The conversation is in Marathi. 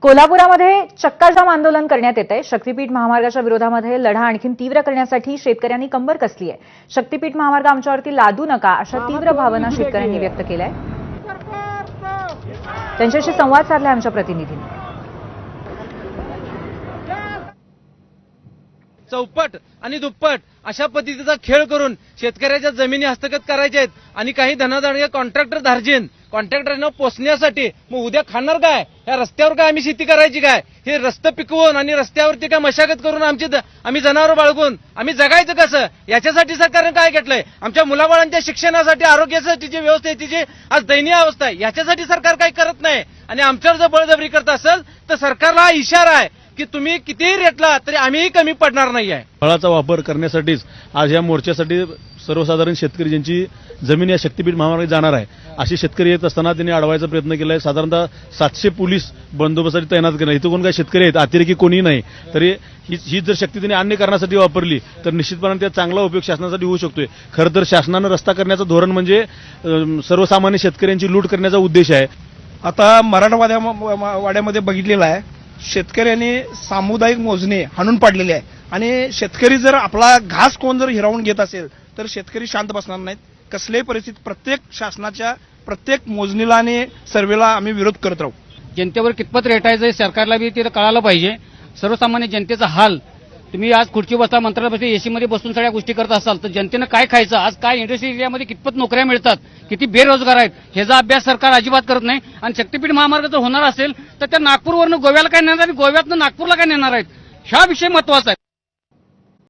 कोल्हापुरामध्ये चक्काजाम आंदोलन करण्यात येत आहे। शक्तीपीठ महामार्गाच्या विरोधामध्ये लढा आणखी तीव्र करण्यासाठी शेतकऱ्यांनी कंबर कसली आहे। शक्तीपीठ महामार्ग आमच्यावरती लादू नका अशा तीव्र भावना शेतकऱ्यांनी व्यक्त केल्या आहेत। त्यांच्याशी संवाद साधला आमच्या प्रतिनिधींनी। चौपट आणि दुप्पट अशा पद्धतीचा खेळ करून शेतकऱ्याच्या जमिनी हस्तगत करायच्या आहेत आणि काही धनादांडगे कॉन्ट्रॅक्टर धार्जिन कॉन्ट्रॅक्टरना पोचण्यासाठी मग उद्या खाणार काय, या रस्त्यावर काय आम्ही शेती करायची काय, हे रस्ते पिकवून आणि रस्त्यावरती काय मशागत करून आम्ही जनावर बाळगून आम्ही जगायचं कसं, याच्यासाठी सरकारने काय घेतलंय? आमच्या मुलाबाळांच्या शिक्षणासाठी आरोग्यासाठी जी व्यवस्थेची जी आज दयनीय अवस्था आहे याच्यासाठी सरकार काही करत नाही आणि आमच्यावर जर बळजबरी करत असेल तर सरकारला हा इशारा आहे की तुम्ही कितीही रेटला तरी आम्हीही कमी पडणार नाही आहे। फळाचा वापर करण्यासाठीच आज या मोर्चासाठी सर्वसाधारण शेतकरी ज्यांची जमीन या शक्तीपीठ महामार्गात जाणार आहे असे शेतकरी येत असताना त्यांनी अडवायचा प्रयत्न केलाय। साधारणतः 700 पोलीस बंदोबस्तासाठी तैनात केले। इथं कोण काही शेतकरी आहेत, अतिरेकी कोणीही नाही, तरी ही जर शक्ती त्यांनी अन्य करण्यासाठी वापरली तर निश्चितपणे त्याचा चांगला उपयोग शासनासाठी होऊ शकतोय। खरं तर शासनानं रस्ता करण्याचं धोरण म्हणजे सर्वसामान्य शेतकऱ्यांची लूट करण्याचा उद्देश आहे। आता मराठवाड्यामध्ये बघितलेलं आहे, शेतकऱ्यांनी सामुदायिक मोजणी हाणून पाडलेली आहे आणि शेतकरी जर आपला घास कोण जर हिरावून घेत असेल तर शेतकरी शांत बसणार नाहीत। कसल्याही परिस्थितीत प्रत्येक शासनाच्या प्रत्येक मोजणीला आणि सर्वेला आम्ही विरोध करत राहू। जनतेवर कितपत रेटायचं सरकारला बी ते कळायला पाहिजे। सर्वसामान्य जनतेचा हाल, तुम्ही आज खुर्ची बसता, मंत्रालयामध्ये एसी मध्ये बसून सगळ्या गोष्टी करत असाल तर जनतेनं काय खायचं, आज काय इंडस्ट्री एरियामध्ये कितपत नोकऱ्या मिळतात, किती बेरोजगार आहेत, ह्याचा अभ्यास सरकार अजिबात करत नाही। आणि शक्तीपीठ महामार्ग जर होणार असेल तर त्या नागपूरवरून गोव्याला काय नेणार आणि गोव्यातनं नागपूरला काय नेणार आहेत, हा विषय महत्वाचा आहे।